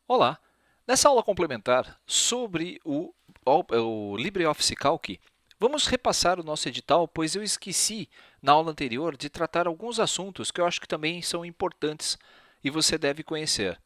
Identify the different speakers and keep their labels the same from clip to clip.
Speaker 1: Olá! Nessa aula complementar sobre o LibreOffice Calc, vamos repassar o nosso edital, pois eu esqueci na aula anterior de tratar alguns assuntos que eu acho que também são importantes e você deve conhecer.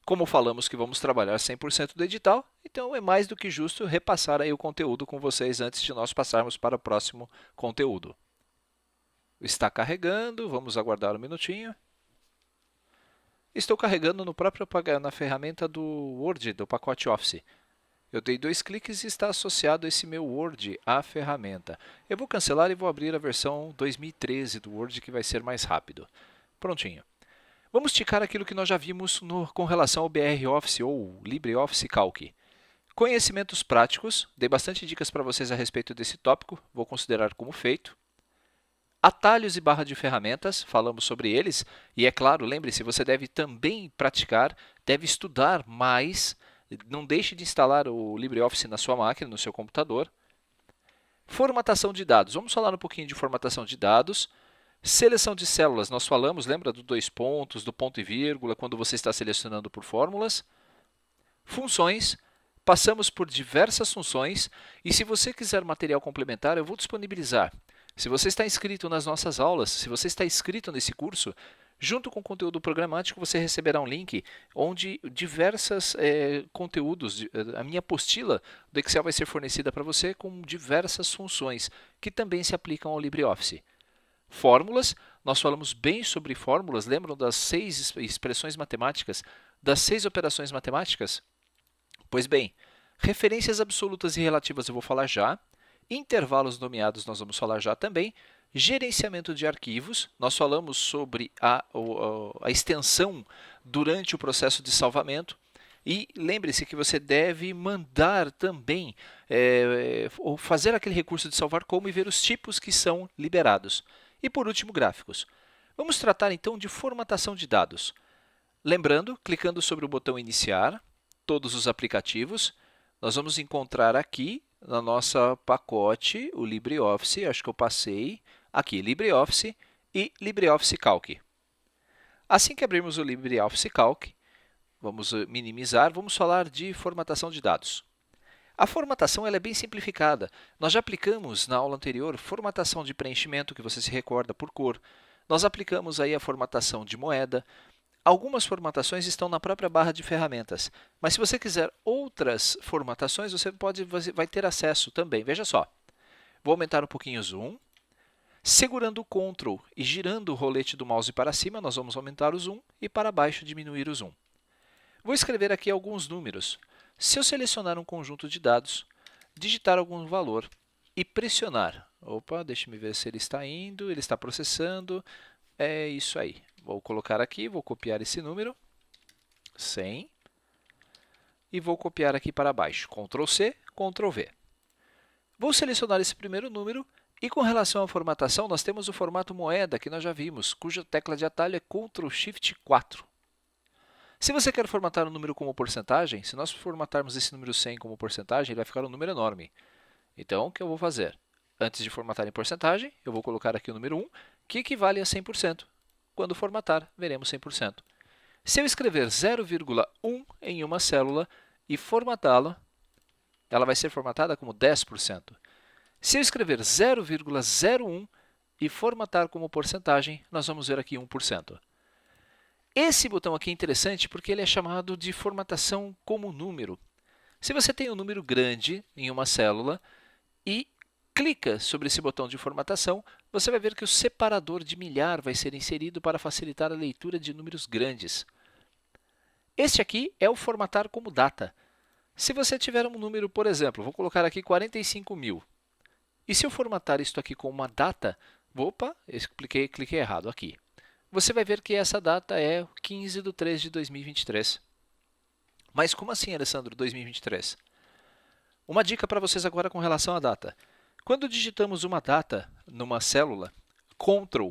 Speaker 1: Como falamos que vamos trabalhar 100% do edital, então é mais do que justo repassar aí o conteúdo com vocês antes de nós passarmos para o próximo conteúdo. Está carregando, vamos aguardar um minutinho. Estou carregando na ferramenta do Word, do pacote Office. Eu dei 2 cliques e está associado esse meu Word à ferramenta. Eu vou cancelar e vou abrir a versão 2013 do Word, que vai ser mais rápido. Prontinho. Vamos ticar aquilo que nós já vimos com relação ao BR Office ou LibreOffice Calc. Conhecimentos práticos, dei bastante dicas para vocês a respeito desse tópico, vou considerar como feito. Atalhos e barra de ferramentas, falamos sobre eles. E é claro, lembre-se, você deve também praticar, deve estudar mais. Não deixe de instalar o LibreOffice na sua máquina, no seu computador. Formatação de dados. Vamos falar um pouquinho de formatação de dados. Seleção de células. Nós falamos, lembra do 2 pontos, do ponto e vírgula, quando você está selecionando por fórmulas. Funções. Passamos por diversas funções. E se você quiser material complementar, eu vou disponibilizar. Se você está inscrito nas nossas aulas, se você está inscrito nesse curso, junto com o conteúdo programático, você receberá um link onde diversos conteúdos, a minha apostila do Excel vai ser fornecida para você com diversas funções que também se aplicam ao LibreOffice. Fórmulas, nós falamos bem sobre fórmulas, lembram das 6 expressões matemáticas, das 6 operações matemáticas? Pois bem, referências absolutas e relativas eu vou falar já. Intervalos nomeados nós vamos falar já também. Gerenciamento de arquivos, nós falamos sobre a extensão durante o processo de salvamento. E lembre-se que você deve mandar também, ou fazer aquele recurso de salvar como e ver os tipos que são liberados. E por último, gráficos. Vamos tratar então de formatação de dados. Lembrando, clicando sobre o botão iniciar, todos os aplicativos, nós vamos encontrar aqui na nossa pacote o LibreOffice, acho que eu passei, aqui LibreOffice e LibreOffice Calc. Assim que abrirmos o LibreOffice Calc, vamos minimizar, vamos falar de formatação de dados. A formatação ela é bem simplificada. Nós já aplicamos na aula anterior formatação de preenchimento, que você se recorda por cor. Nós aplicamos aí a formatação de moeda. Algumas formatações estão na própria barra de ferramentas, mas se você quiser outras formatações, você vai ter acesso também. Veja só, vou aumentar um pouquinho o zoom. Segurando o Ctrl e girando o rolete do mouse para cima, nós vamos aumentar o zoom e para baixo diminuir o zoom. Vou escrever aqui alguns números. Se eu selecionar um conjunto de dados, digitar algum valor e pressionar, deixa eu ver se ele está indo, ele está processando, é isso aí. Vou colocar aqui, vou copiar esse número, 100, e vou copiar aqui para baixo, Ctrl C, Ctrl V. Vou selecionar esse primeiro número e com relação à formatação, nós temos o formato moeda que nós já vimos, cuja tecla de atalho é Ctrl Shift 4. Se você quer formatar um número como porcentagem, se nós formatarmos esse número 100 como porcentagem, ele vai ficar um número enorme. Então, o que eu vou fazer? Antes de formatar em porcentagem, eu vou colocar aqui o número 1, que equivale a 100%. Quando formatar, veremos 100%. Se eu escrever 0,1 em uma célula e formatá-la, ela vai ser formatada como 10%. Se eu escrever 0,01 e formatar como porcentagem, nós vamos ver aqui 1%. Esse botão aqui é interessante porque ele é chamado de formatação como número. Se você tem um número grande em uma célula e clica sobre esse botão de formatação, você vai ver que o separador de milhar vai ser inserido para facilitar a leitura de números grandes. Este aqui é o formatar como data. Se você tiver um número, por exemplo, vou colocar aqui 45.000. E se eu formatar isto aqui com uma data, cliquei errado aqui. Você vai ver que essa data é 15/3/2023. Mas como assim, Alessandro, 2023? Uma dica para vocês agora com relação à data. Quando digitamos uma data numa célula, Ctrl,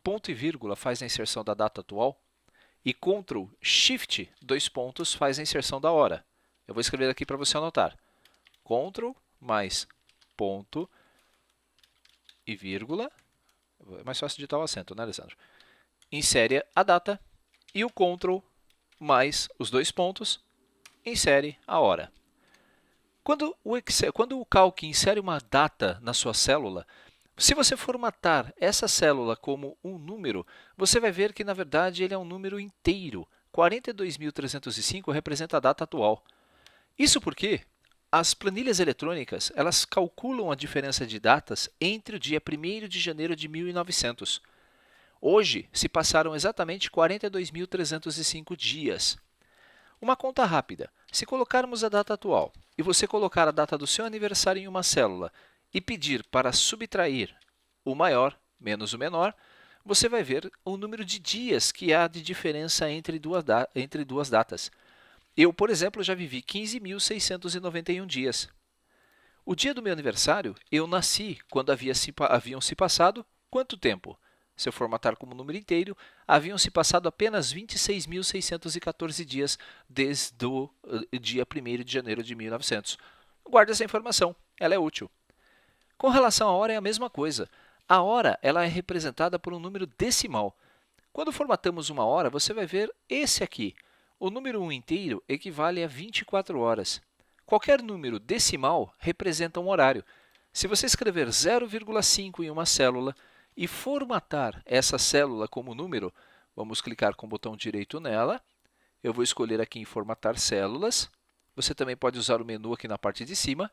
Speaker 1: ponto e vírgula faz a inserção da data atual e Ctrl, Shift, 2 pontos, faz a inserção da hora. Eu vou escrever aqui para você anotar. Ctrl mais ponto e vírgula. É mais fácil digitar o acento, né, Alessandro? Insere a data e o Ctrl mais os 2 pontos insere a hora. Quando o Calc insere uma data na sua célula, se você formatar essa célula como um número, você vai ver que, na verdade, ele é um número inteiro. 42.305 representa a data atual. Isso porque as planilhas eletrônicas elas calculam a diferença de datas entre o dia 1º de janeiro de 1900. Hoje, se passaram exatamente 42.305 dias. Uma conta rápida. Se colocarmos a data atual e você colocar a data do seu aniversário em uma célula e pedir para subtrair o maior menos o menor, você vai ver o número de dias que há de diferença entre duas datas. Eu, por exemplo, já vivi 15.691 dias. O dia do meu aniversário, eu nasci quando haviam se passado quanto tempo? Se eu formatar como número inteiro, haviam se passado apenas 26.614 dias desde o dia 1º de janeiro de 1900. Guarde essa informação, ela é útil. Com relação à hora, é a mesma coisa. A hora ela é representada por um número decimal. Quando formatamos uma hora, você vai ver esse aqui. O número 1 inteiro equivale a 24 horas. Qualquer número decimal representa um horário. Se você escrever 0,5 em uma célula e formatar essa célula como número, vamos clicar com o botão direito nela. Eu vou escolher aqui em formatar células. Você também pode usar o menu aqui na parte de cima.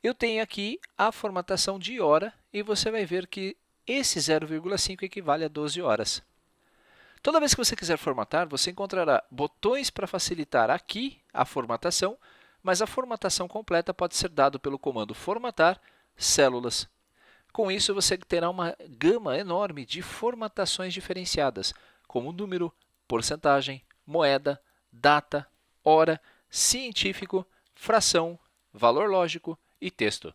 Speaker 1: Eu tenho aqui a formatação de hora e você vai ver que esse 0,5 equivale a 12 horas. Toda vez que você quiser formatar, você encontrará botões para facilitar aqui a formatação, mas a formatação completa pode ser dada pelo comando formatar células. Com isso, você terá uma gama enorme de formatações diferenciadas, como número, porcentagem, moeda, data, hora, científico, fração, valor lógico e texto.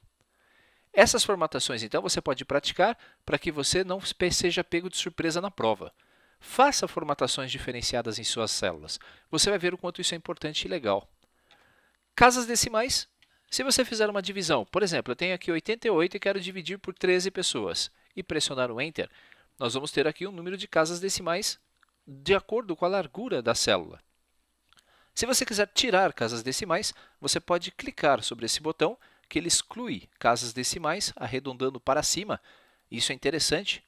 Speaker 1: Essas formatações, então, você pode praticar para que você não seja pego de surpresa na prova. Faça formatações diferenciadas em suas células. Você vai ver o quanto isso é importante e legal. Casas decimais. Se você fizer uma divisão, por exemplo, eu tenho aqui 88 e quero dividir por 13 pessoas, e pressionar o Enter, nós vamos ter aqui um número de casas decimais de acordo com a largura da célula. Se você quiser tirar casas decimais, você pode clicar sobre esse botão, que ele exclui casas decimais, arredondando para cima. Isso é interessante.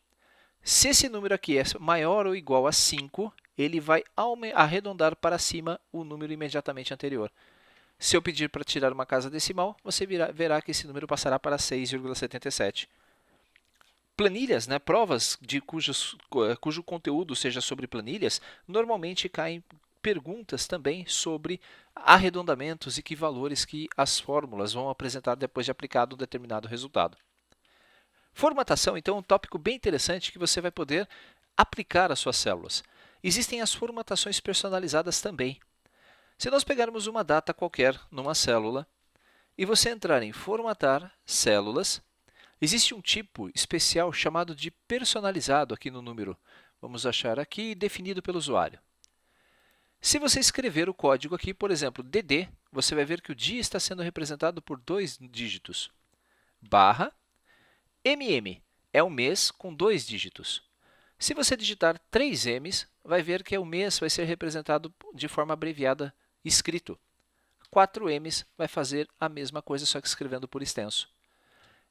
Speaker 1: Se esse número aqui é maior ou igual a 5, ele vai arredondar para cima o número imediatamente anterior. Se eu pedir para tirar uma casa decimal, você verá que esse número passará para 6,77. Planilhas, provas cujo conteúdo seja sobre planilhas, normalmente caem perguntas também sobre arredondamentos e que valores que as fórmulas vão apresentar depois de aplicado um determinado resultado. Formatação, então, é um tópico bem interessante que você vai poder aplicar às suas células. Existem as formatações personalizadas também. Se nós pegarmos uma data qualquer numa célula e você entrar em formatar células, existe um tipo especial chamado de personalizado aqui no número. Vamos achar aqui, definido pelo usuário. Se você escrever o código aqui, por exemplo, DD, você vai ver que o dia está sendo representado por 2 dígitos. Barra, MM é o mês com 2 dígitos. Se você digitar 3 M's, vai ver que o mês vai ser representado de forma abreviada, escrito. 4 M's vai fazer a mesma coisa, só que escrevendo por extenso.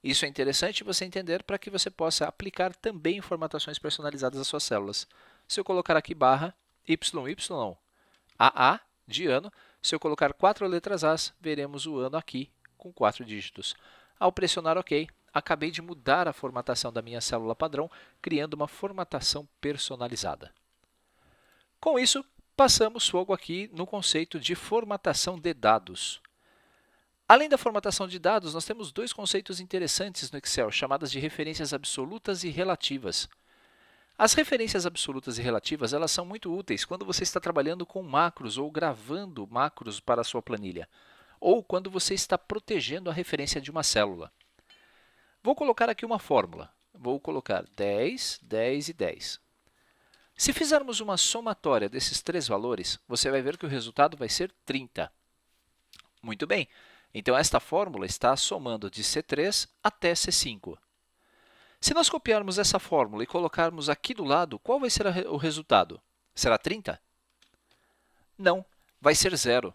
Speaker 1: Isso é interessante você entender para que você possa aplicar também formatações personalizadas às suas células. Se eu colocar aqui barra YY, AA de ano, se eu colocar 4 letras As, veremos o ano aqui com 4 dígitos. Ao pressionar OK, acabei de mudar a formatação da minha célula padrão, criando uma formatação personalizada. Com isso, passamos fogo aqui no conceito de formatação de dados. Além da formatação de dados, nós temos 2 conceitos interessantes no Excel, chamadas de referências absolutas e relativas. As referências absolutas e relativas elas são muito úteis quando você está trabalhando com macros ou gravando macros para a sua planilha, ou quando você está protegendo a referência de uma célula. Vou colocar aqui uma fórmula. Vou colocar 10, 10 e 10. Se fizermos uma somatória desses 3 valores, você vai ver que o resultado vai ser 30. Muito bem, então esta fórmula está somando de C3 até C5. Se nós copiarmos essa fórmula e colocarmos aqui do lado, qual vai ser o resultado? Será 30? Não, vai ser 0.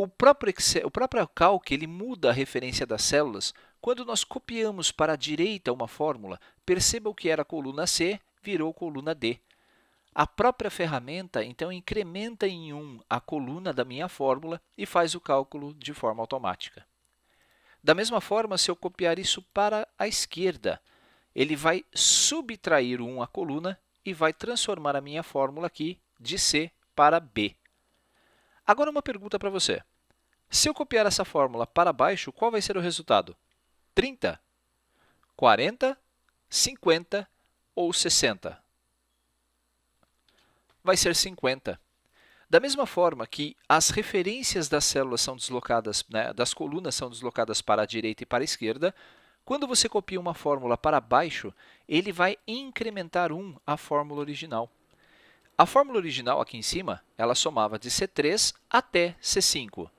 Speaker 1: O próprio Calc ele muda a referência das células quando nós copiamos para a direita uma fórmula. Perceba o que era coluna C, virou coluna D. A própria ferramenta, então, incrementa em 1 a coluna da minha fórmula e faz o cálculo de forma automática. Da mesma forma, se eu copiar isso para a esquerda, ele vai subtrair 1 a coluna e vai transformar a minha fórmula aqui de C para B. Agora, uma pergunta para você. Se eu copiar essa fórmula para baixo, qual vai ser o resultado? 30, 40, 50 ou 60? Vai ser 50. Da mesma forma que as referências das células são deslocadas, das colunas são deslocadas para a direita e para a esquerda, quando você copia uma fórmula para baixo, ele vai incrementar 1 a fórmula original. A fórmula original aqui em cima, ela somava de C3 até C5.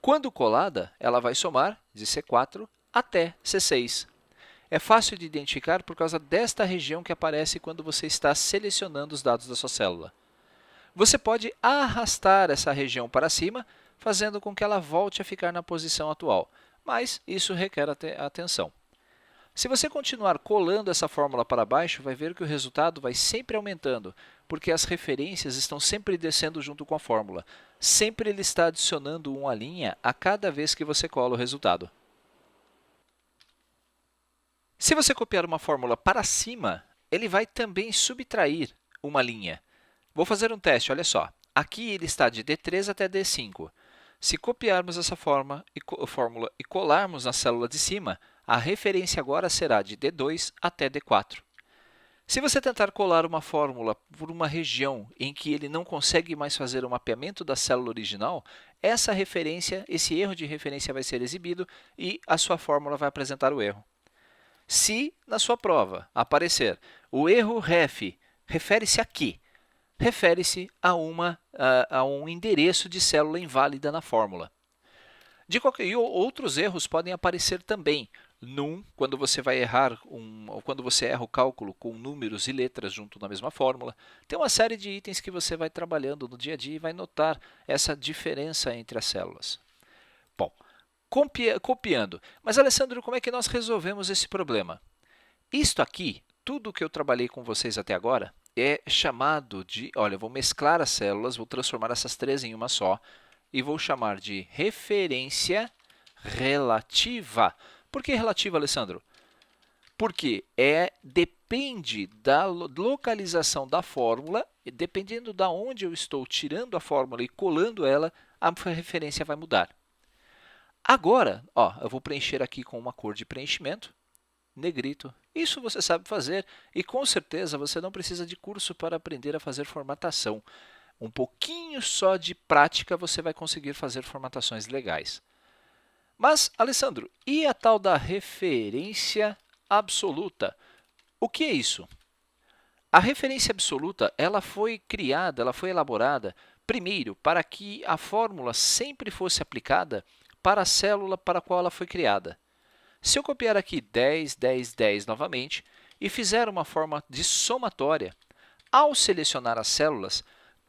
Speaker 1: Quando colada, ela vai somar de C4 até C6. É fácil de identificar por causa desta região que aparece quando você está selecionando os dados da sua célula. Você pode arrastar essa região para cima, fazendo com que ela volte a ficar na posição atual, mas isso requer atenção. Se você continuar colando essa fórmula para baixo, vai ver que o resultado vai sempre aumentando, porque as referências estão sempre descendo junto com a fórmula. Sempre ele está adicionando uma linha a cada vez que você cola o resultado. Se você copiar uma fórmula para cima, ele vai também subtrair uma linha. Vou fazer um teste, olha só. Aqui ele está de D3 até D5. Se copiarmos essa fórmula e colarmos na célula de cima, a referência agora será de D2 até D4. Se você tentar colar uma fórmula por uma região em que ele não consegue mais fazer o mapeamento da célula original, esse erro de referência vai ser exibido e a sua fórmula vai apresentar o erro. Se na sua prova aparecer o erro ref, refere-se a quê? Refere-se a um endereço de célula inválida na fórmula. E outros erros podem aparecer também. Quando você vai errar quando você erra o cálculo com números e letras junto na mesma fórmula. Tem uma série de itens que você vai trabalhando no dia a dia e vai notar essa diferença entre as células. Bom, copiando. Mas, Alessandro, como é que nós resolvemos esse problema? Isto aqui, tudo que eu trabalhei com vocês até agora, é chamado de, olha, eu vou mesclar as células, vou transformar essas três em uma só e vou chamar de referência relativa. Por que relativa, Alessandro? Porque depende da localização da fórmula, dependendo de onde eu estou tirando a fórmula e colando ela, a referência vai mudar. Agora, eu vou preencher aqui com uma cor de preenchimento, negrito. Isso você sabe fazer e com certeza você não precisa de curso para aprender a fazer formatação. Um pouquinho só de prática você vai conseguir fazer formatações legais. Mas, Alessandro, e a tal da referência absoluta? O que é isso? A referência absoluta ela foi criada, ela foi elaborada, primeiro, para que a fórmula sempre fosse aplicada para a célula para a qual ela foi criada. Se eu copiar aqui 10, 10, 10 novamente e fizer uma forma de somatória, ao selecionar as células,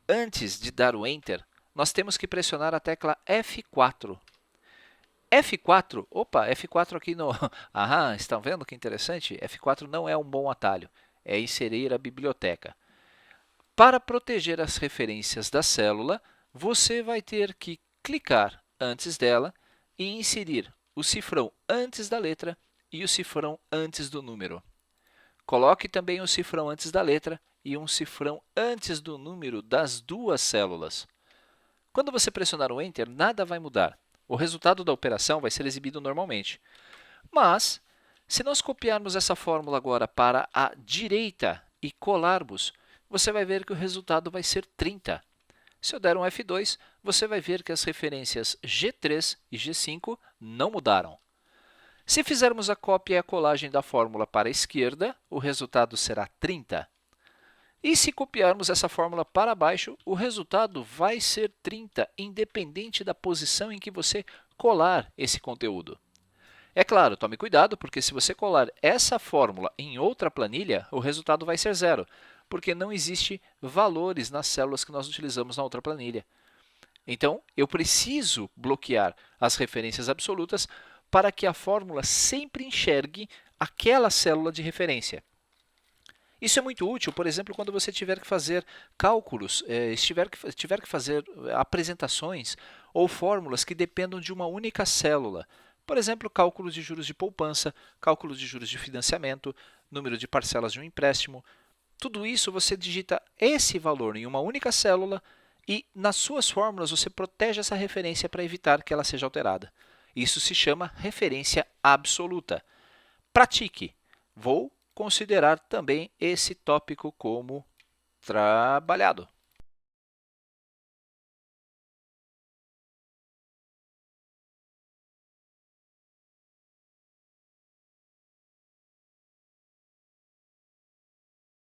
Speaker 1: antes de dar o Enter, nós temos que pressionar a tecla F4. F4 aqui no... estão vendo que interessante? F4 não é um bom atalho, é inserir a biblioteca. Para proteger as referências da célula, você vai ter que clicar antes dela e inserir o cifrão antes da letra e o cifrão antes do número. Coloque também o cifrão antes da letra e um cifrão antes do número das duas células. Quando você pressionar o Enter, nada vai mudar. O resultado da operação vai ser exibido normalmente. Mas, se nós copiarmos essa fórmula agora para a direita e colarmos, você vai ver que o resultado vai ser 30. Se eu der um F2, você vai ver que as referências G3 e G5 não mudaram. Se fizermos a cópia e a colagem da fórmula para a esquerda, o resultado será 30. E se copiarmos essa fórmula para baixo, o resultado vai ser 30, independente da posição em que você colar esse conteúdo. É claro, tome cuidado, porque se você colar essa fórmula em outra planilha, o resultado vai ser 0, porque não existe valores nas células que nós utilizamos na outra planilha. Então, eu preciso bloquear as referências absolutas para que a fórmula sempre enxergue aquela célula de referência. Isso é muito útil, por exemplo, quando você tiver que fazer cálculos, tiver que fazer apresentações ou fórmulas que dependam de uma única célula. Por exemplo, cálculos de juros de poupança, cálculos de juros de financiamento, número de parcelas de um empréstimo. Tudo isso você digita esse valor em uma única célula e nas suas fórmulas você protege essa referência para evitar que ela seja alterada. Isso se chama referência absoluta. Pratique. Vou considerar também esse tópico como trabalhado.